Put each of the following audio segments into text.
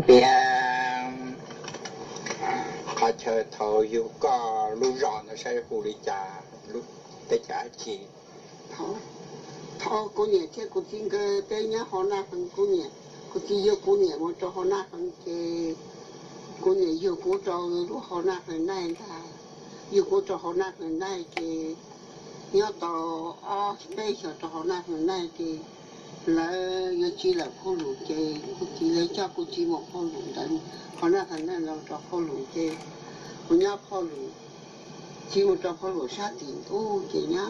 bia họ chờ thầu yêu có lúc rõ nó sẽ phụ lý trả lúc tới trả chỉ thầu cô nhẹ thế cô tin cái bé nhá họ na hơn cô nhẹ cô tin yêu cô nhẹ mà cho họ na hơn cái cô nhẹ yêu cô cho lúc họ na hơn này ta yêu cô cho họ na hơn này cái nhớ tao bây giờ cho họ na hơn này cái là yêu chỉ là phụ nữ cái cô chỉ lấy cho cô chỉ một phụ nữ đấy họ na hơn này là cho phụ nữ cái cô nhớ phụ nữ chỉ một cho phụ nữ sát tiền ô cái nhá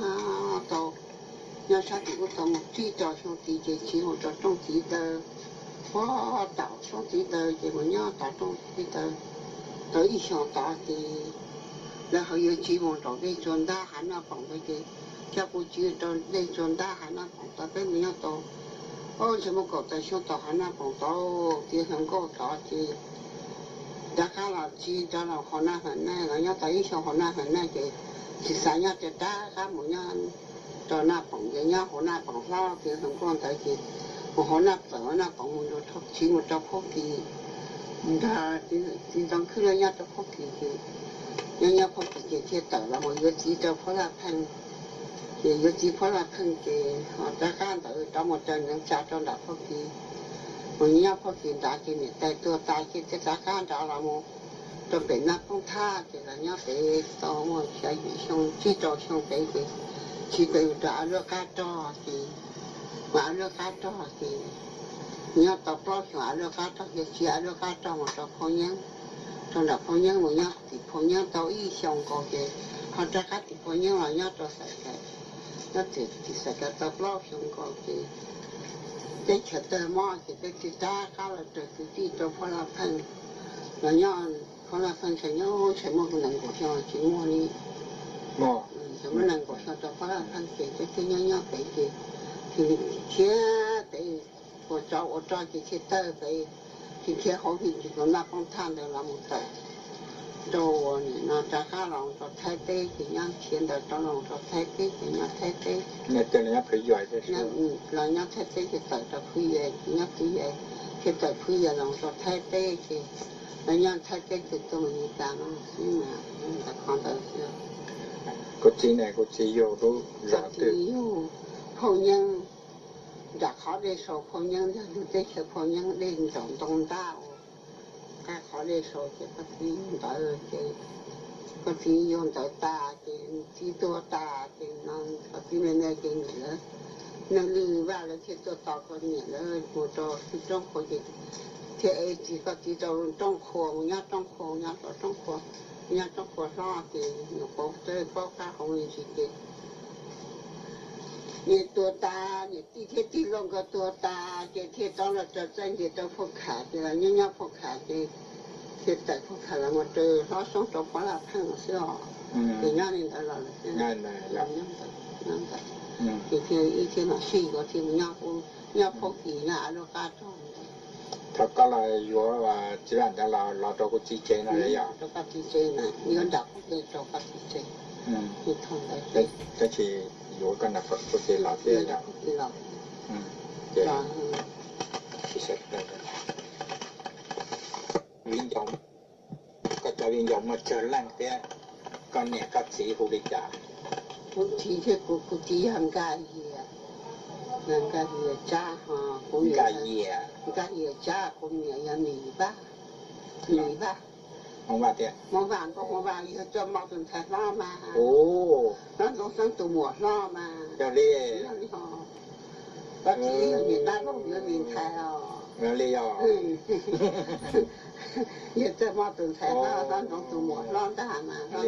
tao nhớ sát tiền của tao một chỉ cho xong thì chỉ một cho trong chỉ tờ có tạo xong chỉ tờ thì một nhớ tạo trong chỉ tờ tới đi xong tạo thì là họ yêu chỉ một cho cái chuyện đa hắn là bằng cái cho cô chỉ cho cái chuyện đa hắn là bằng tao cái mình nhớ tao ôi sao mà có tại sao tao hắn là bằng tao thì không có tao thì đã khá là chỉ cho là họ na hắn này là nhớ tới xong họ na hắn này thì sáng nhớ thì đã khá một nhớ cho na bằng cái nhá họ na bằng sao thì không còn thấy thì họ na bằng một chút chỉ một chút phút thì đã thì trong khi là nhá chút phút thì nhá phút thì cái tờ là một cái chỉ cho phút là thành thì cái chỉ phút là thành thì họ đã can tới trong một trận những cha trong đạo phút thì một nhá phút thì đã thì người tay tua tay thì đã can đó là một trong biển nắp không tha thì là nhá để tao một cái xong chỉ cho xong cái chỉ từ trả nước cá cho thì mà nước cá cho thì nhớ tập lo cho nước cá cho thì chỉ nước cá cho mà cho phong nhân trong đó phong nhân mà nhớ thì phong nhân tao ý xong có cái họ cho cá thì phong nhân là nhớ cho sạch cái nhớ thì sạch cái tập lo xong có cái chợ tơ mò thì cái cha cá là từ tí cho phong là phân là nhớ phong là phân sẽ nhớ sẽ mua cái nền của cho chỉ mua đi mò thì mới năng của cho phát là thanh kiện cái nhớ cái thì chia để của cho cái tơ thì chia hậu thì nó là con than để làm một tờ đồ nó trả khá lòng cho thay tê thì nhá chiến đời cho lòng cho thay tê thì nhá thay tê nghe tên là phải giỏi thế là nhá thay tê cái tờ cho phi về nhá phi về cái tờ phi về lòng cho thay tê thì là nhá thay tê thì tôi mình ta nó nhưng mà ta còn tờ cô chị này cô chị yêu đủ rõ từ phu nhân đã khó để số phu nhân thì để cho phu nhân đến trong đông đảo các khó để số cái có gì tới cái có gì dùng tới ta cái chỉตัวta cái nó có gì bên này cái nữa nó lưu vào là cáiตัวต่อคนเนี่ยเลยผู้ต่อที่ต้องคนที่ที่ก็ที่ต้องครัวมันยากต้องครัวยากต้องครัวnhá trong cuộc lo thì nó có chơi có cả không gì thì như tua ta như tí lông cái tua ta cái đó là cho chân thì tôi phục khả thì là nhá phục khả thì tại phục khả là một từ nó sống trong quá là thằng xưa thì nhá nên là ngay này làm nhá thì nó suy có thì nhá phục thì nhá nó cả trong thật có là vừa và chỉ là đã là cho cô chị chơi này vậy cho các chị chơi này nhớ đọc để cho các chị chơi thì thôi đấy cái chị vừa cái nào phật cô chị làm thế nhá chơi chị sẽ đây viên giống có cho viên giống mà chờ lăng thế con nhẹ các chị hữu đi trả cô chị thì cô chị hàng cái gì hàng cái gì cha ha cũng cái gì cha cũng nhẹ nhỉ ba không ba tiền mong vàng có mong vàng gì cho mong từng thật lo mà ồ nó sáng từ mùa lo mà cho đi bác sĩ ở miền Nam không ở miền Thái nó đi rồi giờ cho mong từng thật lo nó từ mùa lo ta mà nó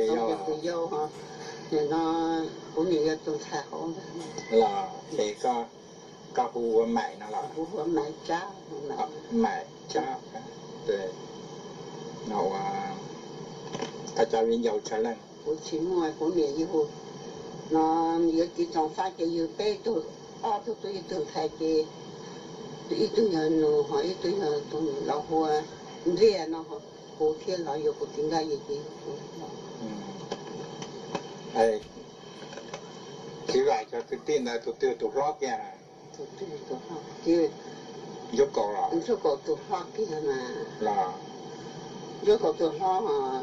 từ vô ha thì nó cũng như từng thật không là thì có hú mày nó là hú mày cha mày cha对nó ta cho viên dầu trở lên của chính ngoài của miền yêu nó như cái trong pha cái yêu bé tôi tôi từ thay cái tôi nhận nó hỏi tôi nhận tôi lão hoa riêng nó của thiên lão yêu của tiếng gai gì ấy chỉ vậy cho cái tin là tụi rót kìa chứ 有搞了，你说搞多少个嘛？啦，有搞多少啊？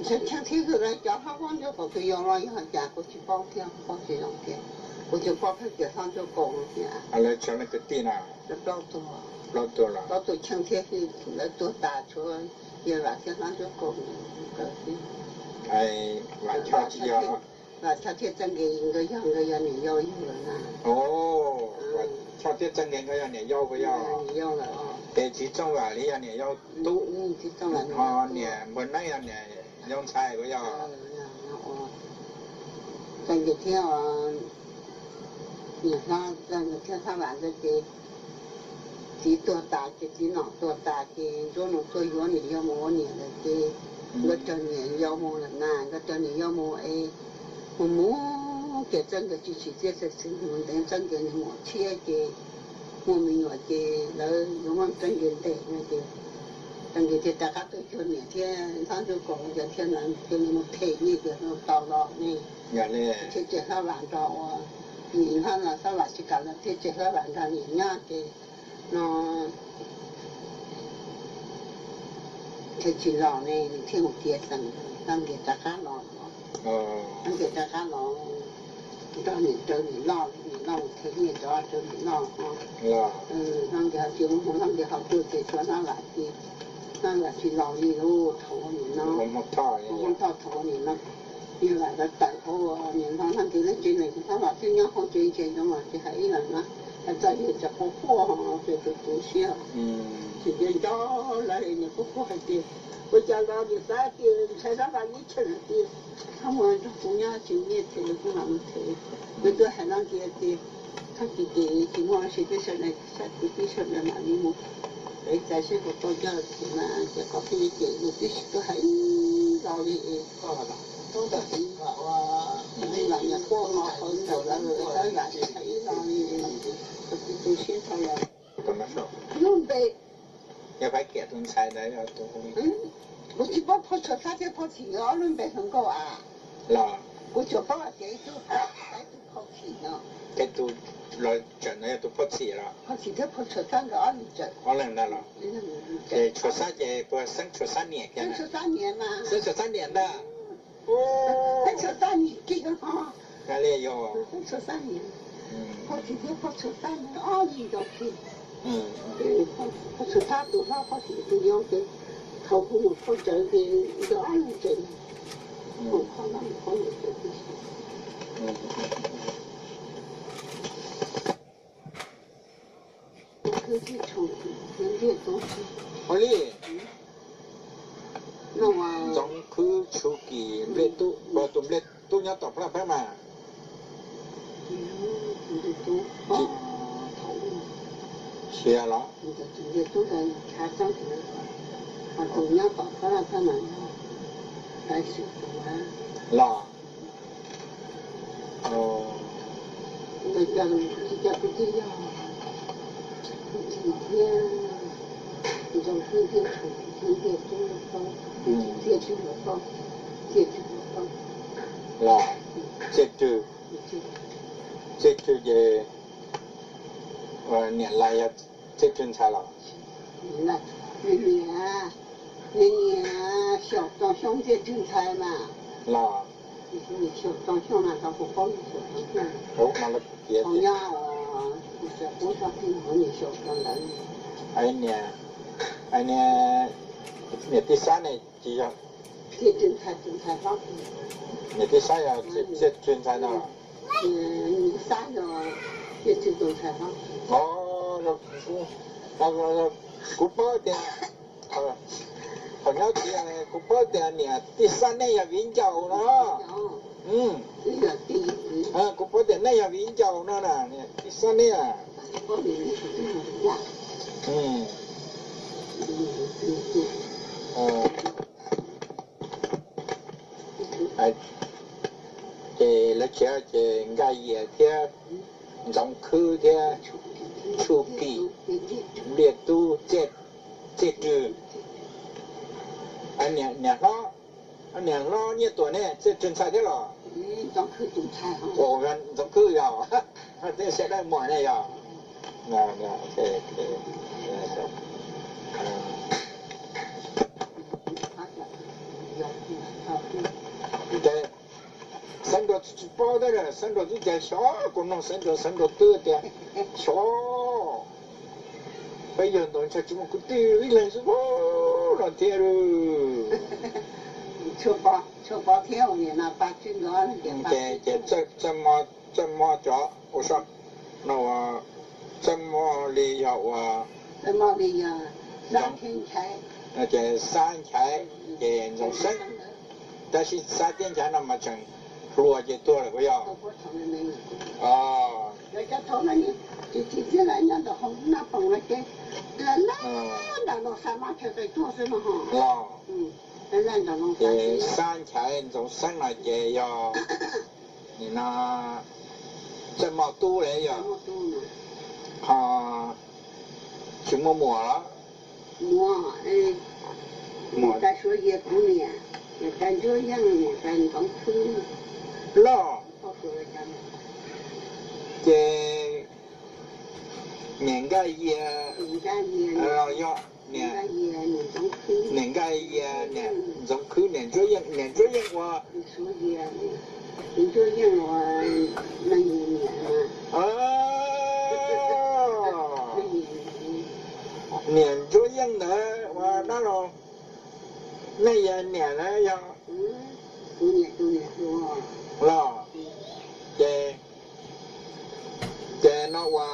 像天天个来叫他往就搞多养了以后，家过去包天包这两天，我就包他街上就搞了些。后来叫那个店啊，这老多，老多了，老多晴天去来多大车，也晚街上就搞了，搞些。哎，晚上去要。那他天整个一个样个样你要有了呢。哦，他天整个样你要不要？你要了啊。แต่ที่จังหวัดนี้เนี่ย要ตู้ที่จังหวัดอ๋อเนี่ยบนนั้นเนี่ยยังใช้ก็要整个天啊你看整个天他晚上的几多大的几脑多大的做农做园里要么年了的我这年要么了那我这年要么哎我么给整个就是这些生活等整个你莫切的我们我的然后我们整个的那个整个的大家都去年天他就讲这天南就那么配那个那到了呢อย่างนี้这这他晚上啊你看了他晚上干了这这他晚上你那的那这去老呢你听我爹生当给大家老当给大家老到你这里闹，你闹听你这这里闹啊。闹。那个结婚，那个好多在说那垃圾，那垃圾老里头头你闹。我们套头你闹，你来个大后啊，年头那给人进来，他把这样好赚钱的嘛，这还一人啊，还在也这好火哈，这个东西啊。今天早来你不火还的。我家老的啥的，菜上把你吃了的，他们这姑娘就也吃了，不那么吃，我都还让给的，他给的，今晚谁在说呢？啥弟弟说的哪里么？哎，在这个到家去嘛，这个可以给，我必须都还老的，都得很好啊，你那也过好好走了，当然是还老的，都现在了。怎么说？用呗。要把给ton菜的要多。我去把跑车啥的跑去啊，轮白很高啊。là 我就把这都跑去呢。cái tu rồi trận này tu phát triển rồi. 跑去他跑车3个2年。có lần đó là. cái chỗ sát về bữa sinh chỗ sát年cái này. 生3年嘛。生chỗ sát年的。生chỗ 3年这个哈。cái này有。生chỗ 3年。跑去他跑车3年2年就去。跑车他多少跑去都要给。头部我跑这个一个2年整。我跑那跑那个不行。科技冲突，人家东西。好嘞。那我。trong cứ chu kỳ lệ tu, và tụm lệ tu nhau tập là phải mà. Chia đó. Lệ tu là khá sáng thứ. Và tụm nhau tập là phải mà. Phải sự tụi là. Bây giờ chỉ cho cái gì đó. Chỉ thiên. Trong khi thiên thủ, thiên thiên tu là không. Thiên tu là không. Thiên tu là không. Là. Chết trừ về. Niệm lại chết trừ sai là. Niệm lại. Niệm小装修这正菜嘛。là. 你小装修嘛，他不包你小装修。好，那了别。同样哦，这工厂平衡你小装的。anh nè tí sáng này chỉ là cái chân thái pháp nè tí sáng là chết chân thái nào sáng rồi cái chân thái pháp rồi cũng bao tiền còn nhớ thì cũng bao tiền nè tí sáng này là vĩnh dầu đó cũng bao tiền này là vĩnh dầu đó nè tí sáng này à thì là chơi chơi gai gì thế dòng khư thế chu kỳ liệt tu chết trừ anh nè lo như tuổi này chết chân sai thế rồi dòng khư tụng sai hả gần dòng khư rồi thế sẽ đây mỏi này rồi nè ok 包的人生着这点小，可能生着多点小，还有东西怎么个丢一人是哦，老天喽！吃饱天呢，那把这个那这怎么着？我说，那我怎么里要我？怎么的呀？3天菜。这3菜这种生，但是3天菜那么整，逻辑多了不要？哦。人家讨论你，这来人都好，那本来给，那弄3马菜在做什么哈？哦。人家弄3菜种生了这要，你那这么多了要？啊，什么磨了？磨再说也不呢，也干这样呢，干当吃。老。这年个也，要年个也年，从去年这样我。你说也，你这样我那一年嘛。哦。年这样的我那种，那也年了要。都年说。老，这那我。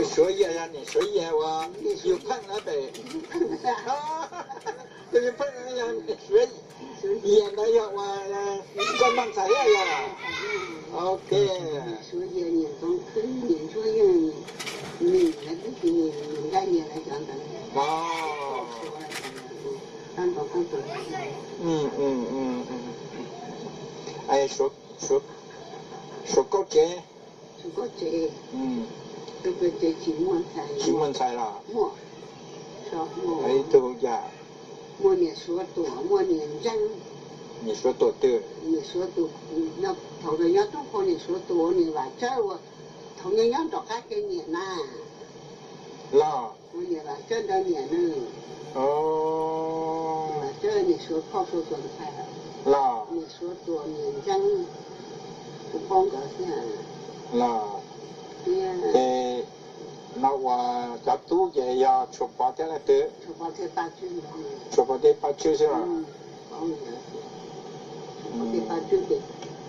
说也让你说也我有碰了呗，就是碰了让你说演的要我专门才呀，OK。说也你从你说用你来这些你来讲的。哦。按照工作。哎，说高阶。说高阶。这个这几门菜啦？磨，说磨。哎，都呀。磨年说多，磨年真。你说多对。你说多，那头人家都说你说多，你话这我，头人家都还给你呢。啦。我也话这的年呢。哦。这你说靠说准菜了。啦。你说多年真，不光高兴。啦。那我家都也要出发的了的。出发的8句。出发的8句是吧？出发的8句的，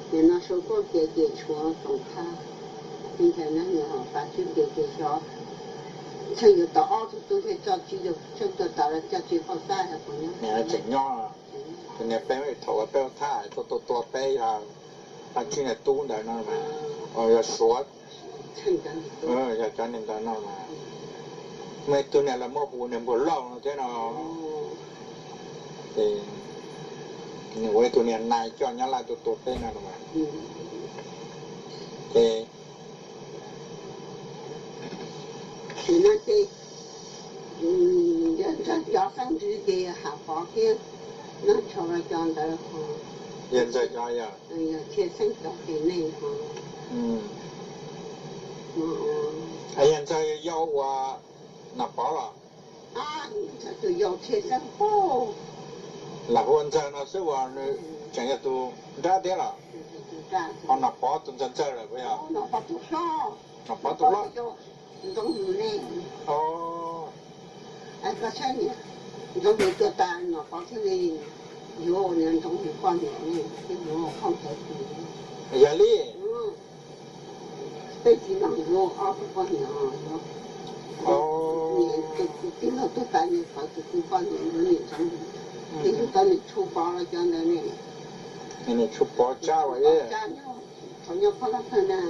你那时候给出总看，今天那年8句给说，趁有到澳洲都在找机的，真的到了家最好晒还不能。你还怎样啊？你背回头啊，背太多背啊，8句呢多的那嘛，要说。要找你到那嘛，mấyตัวnày là mua bù này bù lông thế nào, thì những cáiตัวnày cho nhau lại tốt thế nào mà, thì nó thì cho sang thứ gì hạ phó kia nó cho ra cho người ta hiện giờ cho ya, thiết sinh cho cái này hiện giờ yêu và nạp bảo là就要贴身包。là hôm giờ nó sẽ vào nó chẳng có tu ra thế là, họ nạp bảo tuần chân chơi là bây giờ. Nạp bảo tu sao? Nạp bảo tu lắm. Giống như này. Anh có xem nhỉ? Giống như tôi ta nạp bảo thế này, vô nên giống như quan điểm này, cái vô không thể gì. Giờ đi. Bây giờ nó vô không quan điểm nó. Cái nó tôi tại vì phải tự quan điểm nó liền giống. Cái chúng ta mình thu bỏ là cho nên này. Này thu bỏ cha vậy. Cha nhau, thằng nhau có lắm hơn à.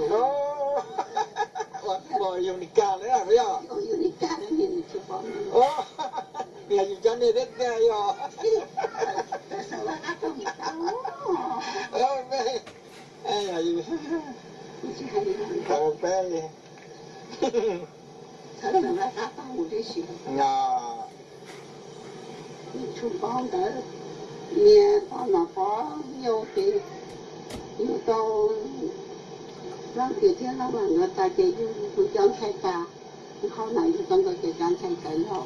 Unica nữa à bây giờ? Unica nữa mình thu bỏ. Là gì cho nên đấy nghe rồi. Tại sao là ác không mẹ. Ai là gì? Không bé. Thật là ác không một cái gì. Thu bỏ tới. Nghe nó có nhiều cái nhiều câu lắm thì thế là người ta chỉ cứ chọn thay ta không này thì trong cái chọn thay cái họ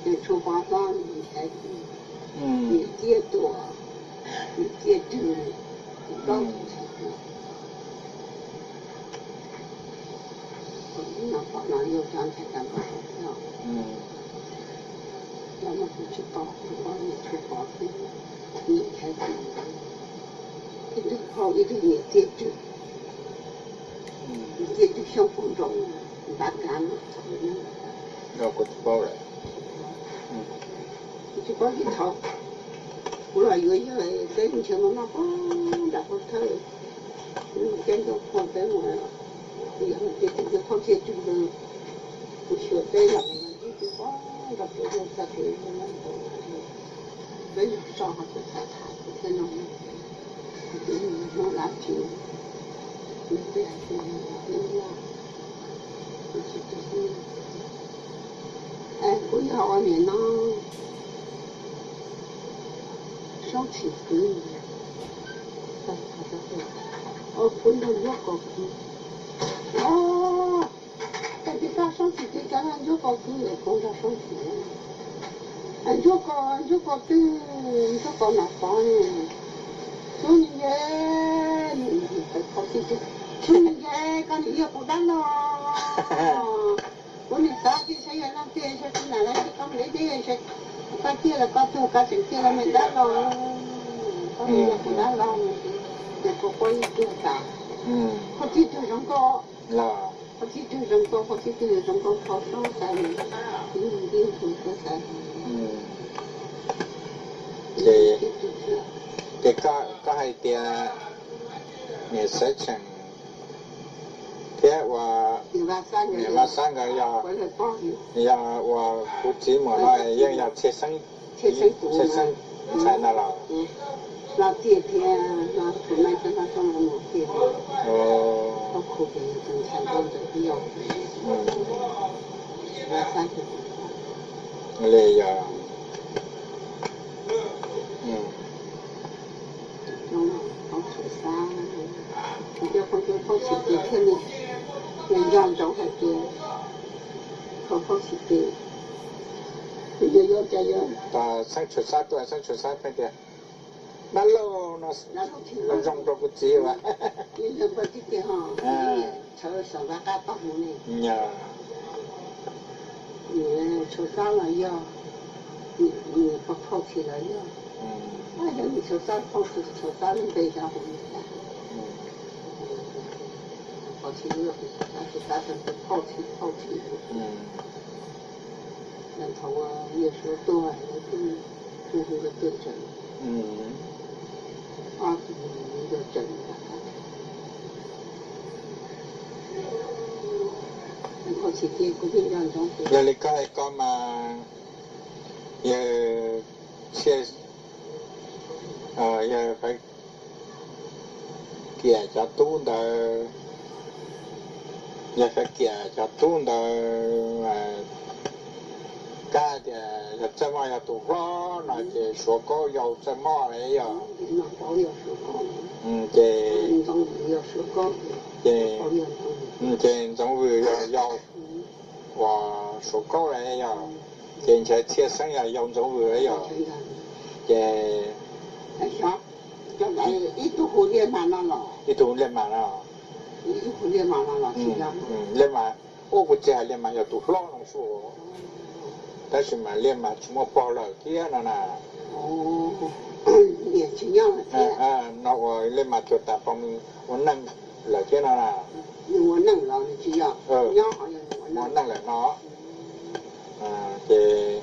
để thu bỏ đó thì cái 你跌多，你跌多，高。那保那有张才敢保要。要么就去保你去保费，你才可以。一直跑一直也跌住，你跌住像风筝，你把杆子头呢？要过去保了。你去保一套，后来有一回在以前我那保然后他，跟着跑在我了，然后这个跑起住了，不学在了，一直保。那不就在给我们没有上好就太差，不弄，弄垃圾，你不要去弄，就是哎，不要外面呢，烧气氛，太差了，哦，不能热高气，哦。在家上去，在家俺就搞个工作上去，俺就搞对，就搞那方呢。所以耶，你在考试去，所以耶，干你也不难咯。我你啥子谁也那点些是哪来的？干没点些，干点了干做干成点了没难咯。干你也不难咯，那个可以做啥？考试就上高。我去对人工，我去对人工考上山，领土个山。这个还点，你事情，这我3个要我估计嘛，那也要切身才那了。那第天那出门跟他上了某天，我苦的正才到这个要，那30多。累呀，好出山，你这朋友跑去几天呢？人家种还多，跑去的，要这样。到出山拍的。那路那种都不知了。你不知的哈，抽上那个大红呢。呀。你抽上了要，你不跑起来要。那要你抽上能背上红的。跑起来抽上就跑起。然后也说多了，都是个对症。20年的整的，我去给古边两种。那你干嘛？也切，也phải kẻ cho tu đời,也phải kẻ cho tu đời cái thì怎么要读了，那就说高要怎么来呀？那高要说高。这。中午要说高。这中午要我说高来呀，现在贴身呀要中午呀，这。哎呀，现在一度互联网了。一度联网了。互联网了，是呀。联网，我估计联网要读老能说。但是嘛，连嘛怎么包了？这样的呢？也这样了。那我连嘛就打方面，我弄了这样啦。我弄了，这样。你好像我弄了喏。这，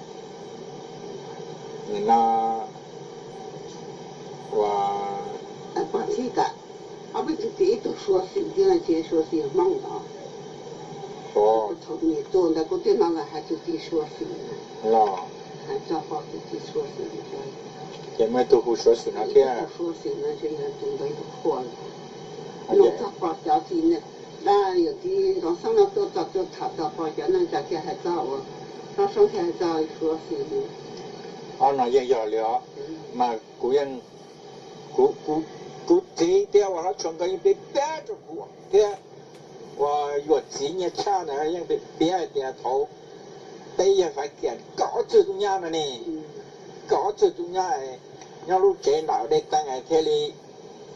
你那，我。把这个，不是这都说是，这样接说是忙的。从你做那个电脑了，还是得说是。还正好是得说是的。也没都不说是那天。不说是那这样真的有错了。弄他花小钱呢，那有的让上了都查到花钱，那家家还早哦，那上天还早说是的。那也要了，嘛古人古这点我那全个一被掰着过，对。我越几年前呢，也被别点头，被也发现高质量的呢。có sự chúng nhai nhau lúc chế nào đây tăng ngày thế li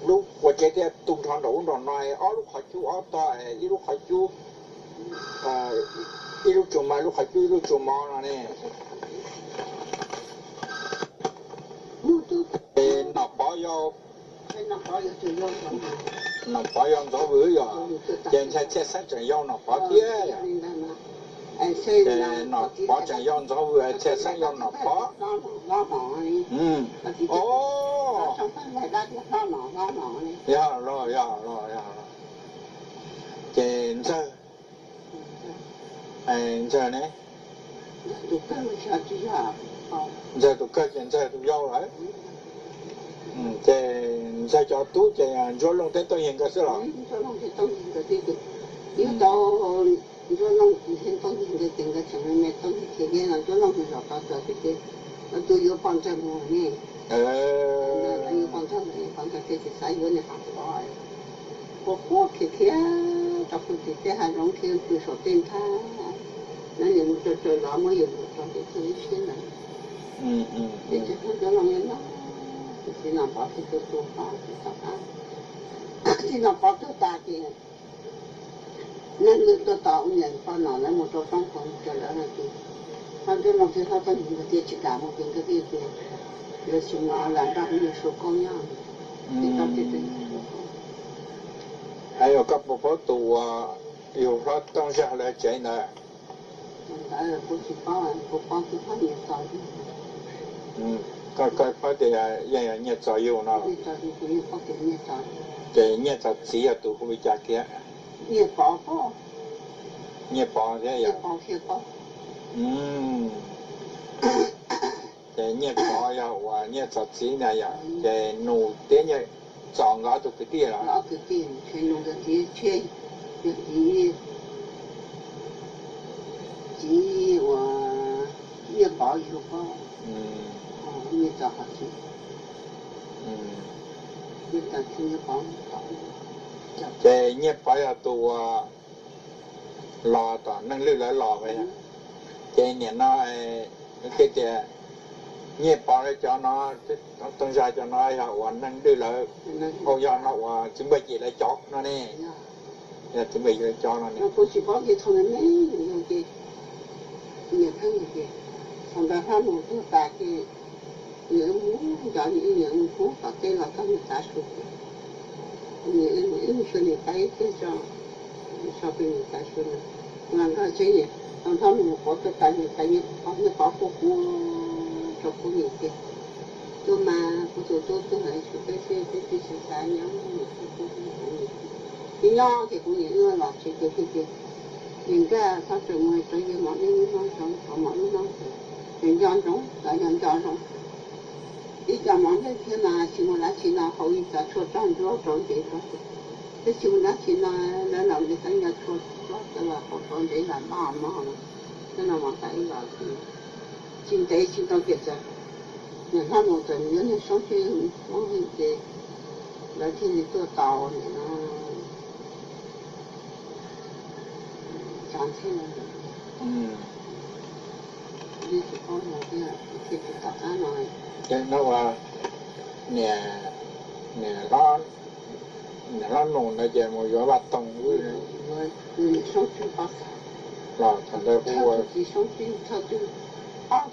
lúc của chế thế tung thằng đấu nó nói lúc họ chú to lúc họ chú lúc chùm mà lúc họ chú lúc chùm mò nó nè nó bỏ vô nó bỏ vô gió vừa rồi trên xe xe sách chẳng vô nó bỏ kia nó bỏ chẳng vô gió vừa xe sách vô nó bỏ rồi trên xe giờ này giờ tụi cơ trên giờ tụi vô rồi giờ cho tú cho lông tới tôi hiện cái sự rồi yếu tố cho lông thì hiện tôi hiện cái tình cái chuyện này tôi thì cái là cho lông thì rõ ràng cái tôi yêu quan trọng more nè tôi yêu quan trọng cái sai vô này học rồi có cái tập cái hai giống cái số tiền tha nó những trời đó mới dùng trong cái thế này để cho lông nó thì nó bảo thì tôi phá thì nó bảo tôi ta thì nên người tôi tạo nhận con nó là một trong phong phú cho nó là gì hắn cho nó thì hắn có những cái chỉ cả một cái gì rồi chúng nó làm ra những số công nhau thì có thể hay có các bộ tụ yêu phát trong xã hội chạy này cũng chỉ có cái phát hiện thôi cái phát thì nhẹ cho yêu nó cái nhẹ cho chỉ là tụ không bị chặt kia nhẹ bỏ thế vậy cái nhẹ bỏ ya và nhẹ cho chỉ này ya cái nụ tiếng nhẹ chọn ngõ tụ cái kia là ngõ cái kia cái nụ cái kia chơi chỉ và nhẹ bỏ yêu có nhẹ cho họ chỉ nhẹ cho nhẹ bỏ cái nhẹ bỏ ya tụ lò tỏ năng lưu lại lò vậy cái nhẹ nó cái nhẹ bỏ để cho nó tung ra cho nó họ năng lưu lại hồi giờ nó chuẩn bị gì lại chót nó nè chuẩn bị lại cho nó nè nó chỉ có cái thằng này mấy cái nhiều thứ như vậy thằng ta phát một thứ ta cái những muốn cho những muốn có cái là có người ta sụp những chuyện này cái cho sau khi người ta sụp làm cái chuyện gì thằng ta mình có cái như có cô cho cô nhiều cái tôi mà tôi phải cái sự sai nhau cái nho thì cũng nhiều là chuyện cái những cái phát triển người tới như mọi những nó sống mọi nó những dân chúng tại dân chúng đi cho mọi cái thế mà chỉ muốn là chỉ là hậu ý cả cho trong đó trong để đó cái chỉ muốn là chỉ là làm để cái nhà cho đó là hậu trong để làm mà cái nào mà cái là chính tế chính tao kiệt rồi những hai một tuần nhớ những sống trên sống hình thế là khi những tôi tàu này nó chẳng thế nào đi thì có một cái tập án rồi cái nó nè nó nồng là chỉ một cái bát tông người sống trên bát là thành ra theo thì sống trên theo thì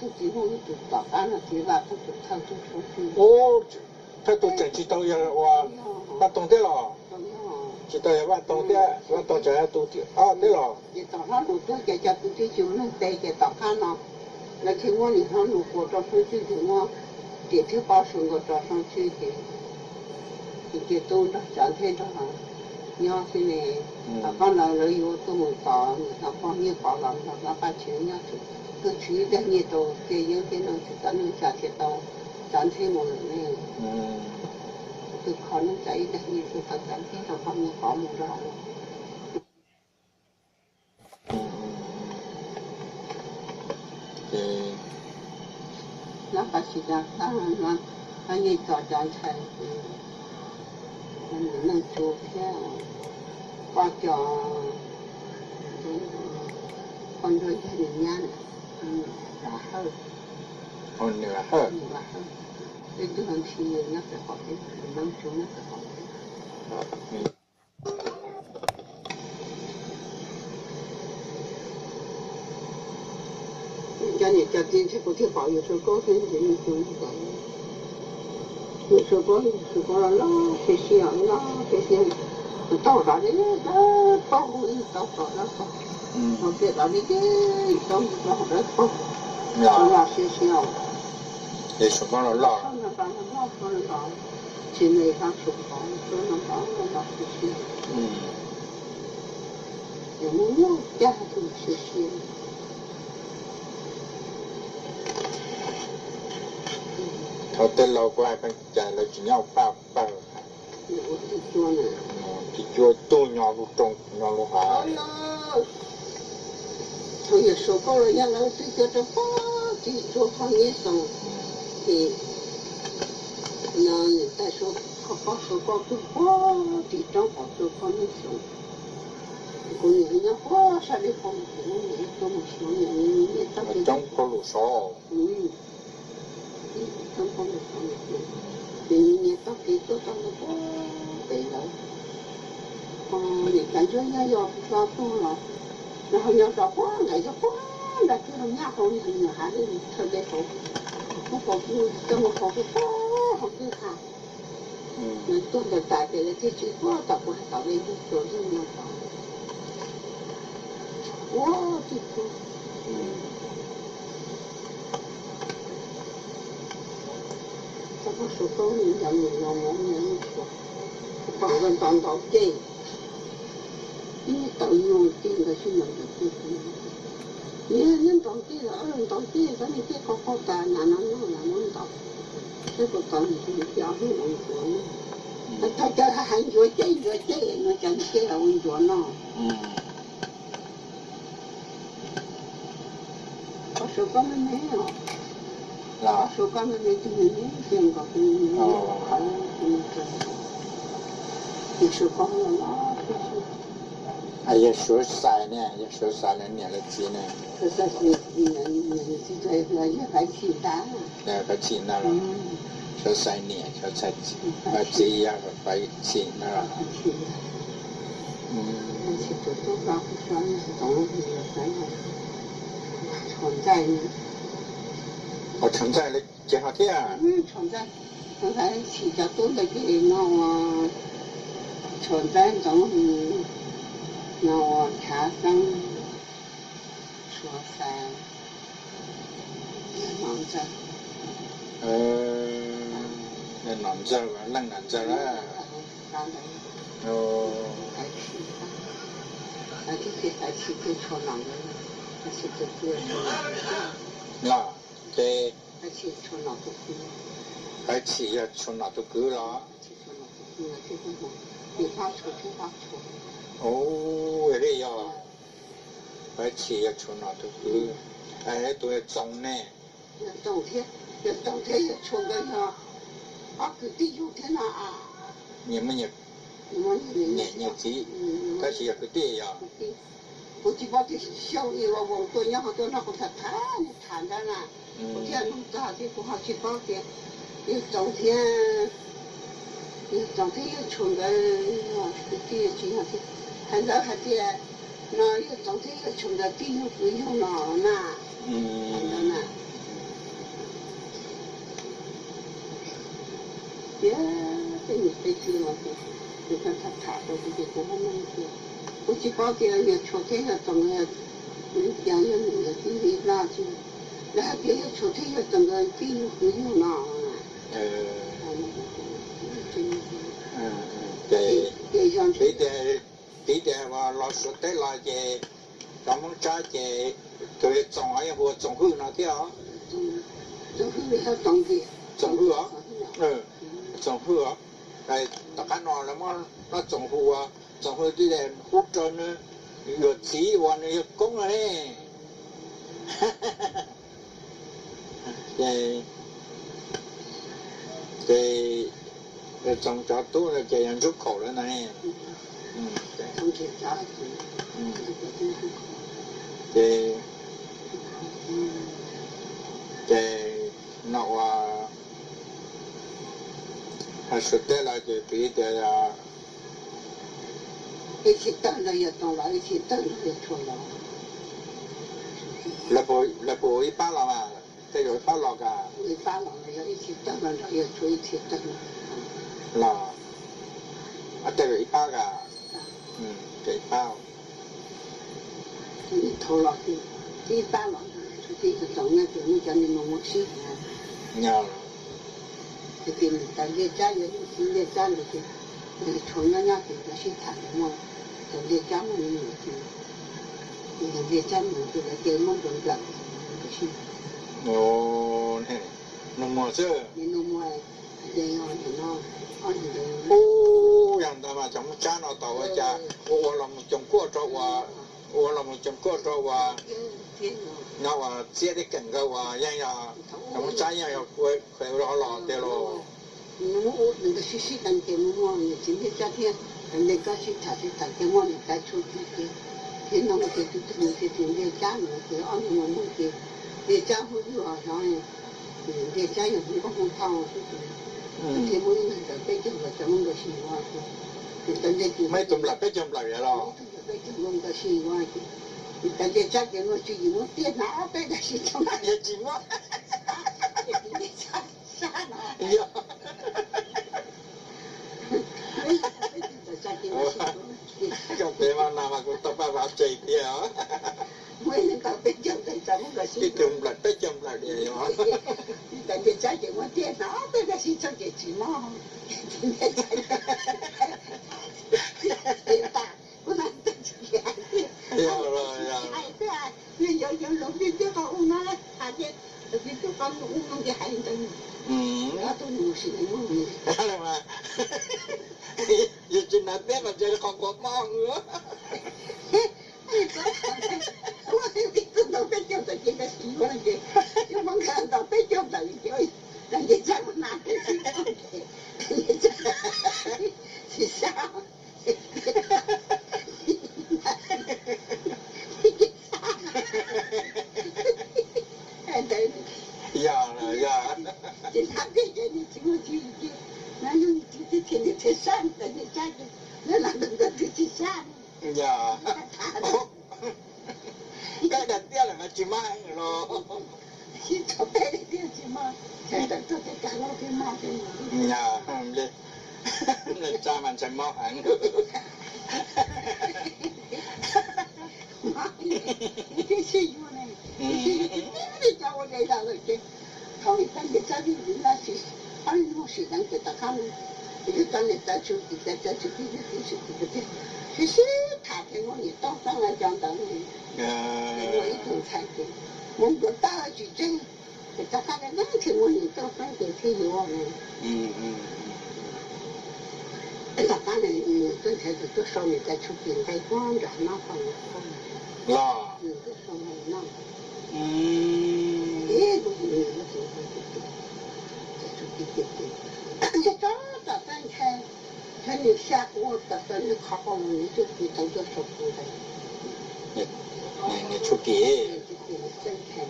thì chỉ muốn được tập án là chỉ là theo thì sống trên theo tôi chẳng chỉ tao giờ bát tông thế là chỉ tao bát tông chạy tôi thế là chỉ tập án một cái cho tôi chỉ chịu nó tệ cái tập án nó là khi mà你看如果照上去的话这条把绳子照上去的这都的展现的哈你要是呢他放了人有这么大他放你包了他把钱要去都去的你都这有些人是咱们下去到展现我们呢就可能在的你是他展现他放你包么着那把时间当然了，还得找张菜，能做片，把脚，放着一年，然后， Hôn nữa hả? Cái đường thì nó phải có cái nông chúng nó phải có cho nên cho tiền sẽ có thể bảo有时候高兴就有时候有时候了啦，学习啊啦，学习到啥的那到后到了到，我给到那个到了到，那学习啊，也是讲了老，上那班那上那班，现在上书房，上那班那学习，有没有家庭学习？เขาเต้นเราก็ให้เป็นใจเราจะเงาเปล่าเปล่าที่จัวตู้ยอลูกตรงยอลูกหา他也说过了，原来这个这花的做行业上的，那再说他把说过这花的正好做行业上，过年人家花啥的方面，你怎么想呢？你这个正不如少。正方面上面，你到给做到了花对了，你感觉也要抓住了。然后要找花，那就花，那这种nhà好女孩子特别好，不好不这么好的花好给看，那多的大的这句话倒不是到那个做这么好，哇，这个，这个手工人家没有我们说，帮人当到这。你到用这个是能的，你人到这个，人到这个，你别搞好大，哪到，这个当然是表示文作呢。他叫他喊学这，我叫你这个文作呢。我说根本没有。我说根本没这个没见过，你说光了啦，就是。哎呀，说啥呢？也说啥呢？念了几呢？这算是念这也还简单。也还简单了。说啥年？说才几样还简单了。而且这都搞不上，懂了存在呢。存在了几好天啊？存在起家多的给我啊，存在总是。那我查生说三南镇，那南镇啊，冷南镇啊。还去朝南的，还去这朝南的。那这。还去朝南的去。还去要朝南的去了。去朝南的去了，这个嘛，别发愁。哦，这样啊，还去要朝南的去，哎，都要种呢。冬天也种个呀，个地有天哪啊。年纪，但是也个地呀。我就把这小一个往多然后到那个谈着呢，我这弄大的不好去搞的，有冬天也种个地这样的，还热还的，那有冬天也种个地又不用了呢，看着呢。别，这你飞机了的，你看他查到这个我们的，我去搞的也秋天也种个，养那个地那就，那还别秋天也种个地又不用了。对的，我老说对了的，咱们家的对种啊，或种后那条。种后还种的。种后啊，种后啊，哎，大家拿了嘛，那种后啊，种后的人护着呢，有钱完了有工了呢，这种家多了，这样入口了呢，种起家这话，还是得了就对的呀。一起等了也懂了，一起等了也错了。那不一般了嘛，这有一般了噶。一般了要一起等了也错一起等了。là ở đây ba gà cái bao你投了一般了，这个等了就你叫你们我去。nhau 这边在这家有新的家里头，从那那边的去谈嘛，在这家门里头，在这家门就在这门中间，不去。ồ này nông mùa chưa 你弄么这样的呢？按你的。ô yang ta mà trong cha nó tàu cái cha ô làm trong cua cho hòa ô làm trong cua cho hòa nó hòa chia đi cảnh cái hòa yang ya trong cha yang ya khỏe lo lo thế lo 那个学习当天我今天夏天，那个去查去当天我们该出去的，天那个就那些那家那个按我们的，那家伙就好像，那家有那个红汤是不是？天我们在北京的这么个习惯是，但是就没怎么了别怎么了了北京我们个习惯是，但是家给我去我电脑背的是什么？也寂寞啥呢？呀cái thế mà nào mà cũng tập vào chạy đi hả mới lên tàu bên trong thì sao cũng là cái chùm lại đi hả tại vì trái chuyện mà tiền nó tôi đã xin cho chị nó bây giờ lúc đi trước con nó à chứ đi trước con uống không cái hay hơn đó tôi ngủ xỉu ngủ mà giờ chuyện nào biết mà giờ còn có mong nữa tôi đâu biết cho tôi chỉ là xỉu quá gì chứ không cần đâu biết cho tôi chơi là gì sao mà làm cái gì thì sao dạ thì làm cái gì thì chỉ có chỉ nó như thì sang tại vì cha nó làm được thì sang dạ cái đặt tiền là nó chỉ mang rồi chỉ cho bé đi chỉ mà chạy được cho cái lo cái mà cái dạ đi nên cha mình sẽ mò hẳn cái gì mà này cái cho我来到了这，他们当地家里人那是，俺们是当给他看，就当年在出在出这，其实他给我你当上来讲当你，我一种才给，我们大了去挣，给他看的那天我你当上给退休我们，他当然刚才是多少年在出边在光着那方面，là 多少年那。都这早打算开，看你下锅打算你烤好了，你就可以当做手工的。你出给真开，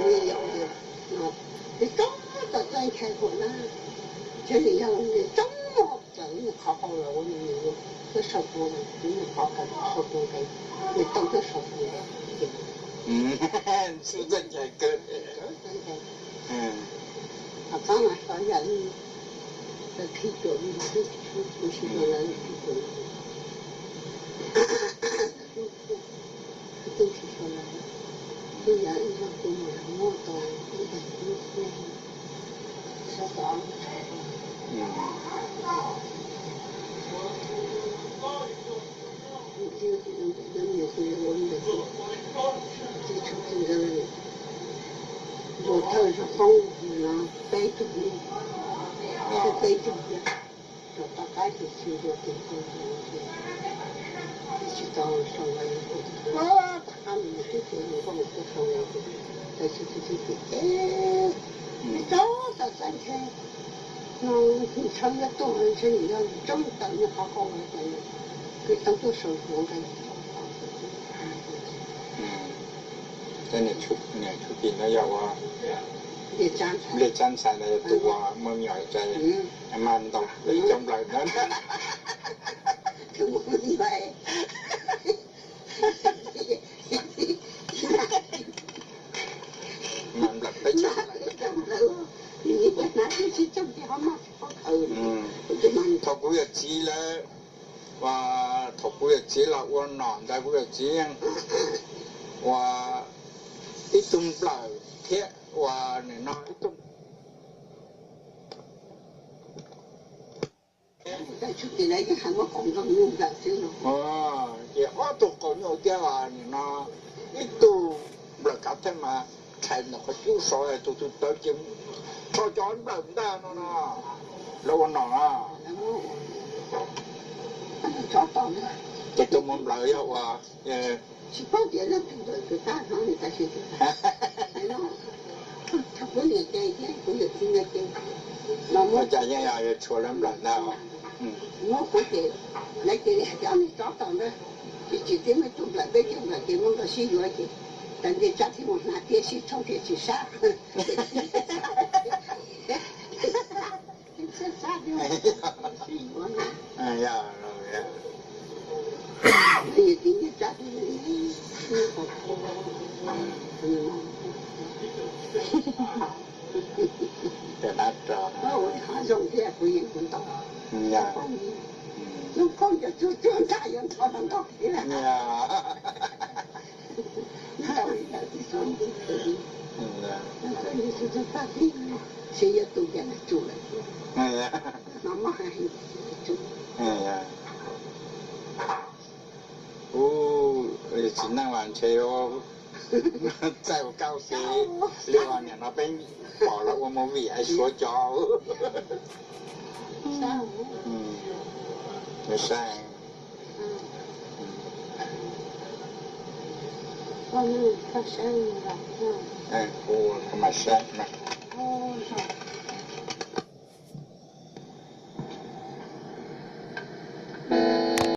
你要的，你早打算开过呢，这里要你这么整，你烤好了，我你做手工的，你烤好手工的，你当做手工的。是真才哥他刚来好像在推脚，出去的人都是说了，虽然让给我到一点少少人也是我们的这出去的人，我特是风啊，北中的，是北中的，就大概是去了北中的，一直到上来以后，哇，他们这些有帮我上来的，再去，你早到3天，你唱个动人声，你要真等你好好来的，给当做生活的。cái này chụp pin nó giàu quá 列真晒你ตัวมึงใหญ่ใจมันต้องเลยจำเลยนั้น คือมึงไปมันแบบไปจำเลยนี่จะนัดที่จำที่เขามาเขาเออมันถกกูอยากชี้แล้วว่าถกกูอยากชี้เราอ้วนหนอนได้กูอยากชี้ยังว่าอีตุ้มเปล่าเทะว่าเนี่ยน้อยอีตุ้ม在出去来就喊我讲讲用的是咯。哦，也我都讲有点啊，你那一都不搞他嘛，才那个就说的都到今，他讲不得了呢，老我哪啊？找到了。这都没来呀哇，18点了，平常就打上你才去的。他不能这一天，不能听得见。那我么家人也出来不了，我回去，来给你叫你找到了，就今天没做不来，没做不来，给我个洗药去。但是昨天我拿电视充电去杀。这啥的？洗药呢？哎呀，老呀。你今天咋的？แต่นัดรอ 我看中天不应滚倒。 เนี่ย 用光就太阳朝上到起来。 เนี่ย 到一点就说你可以， เนี่ย 那个你是这发病，谁也都给他做了， เนี่ย 妈妈还做。 เนี่ยโอ้สินั่งหวานเชียวใจว่าเก้าสีเรียกว่าเนี่ยเราเป็นบอกแล้วว่าโมวีไอ้ชัวจอ 上午。 ไม่ใช่ 我们发生了， กูธรรมชาตินะ 哦，上。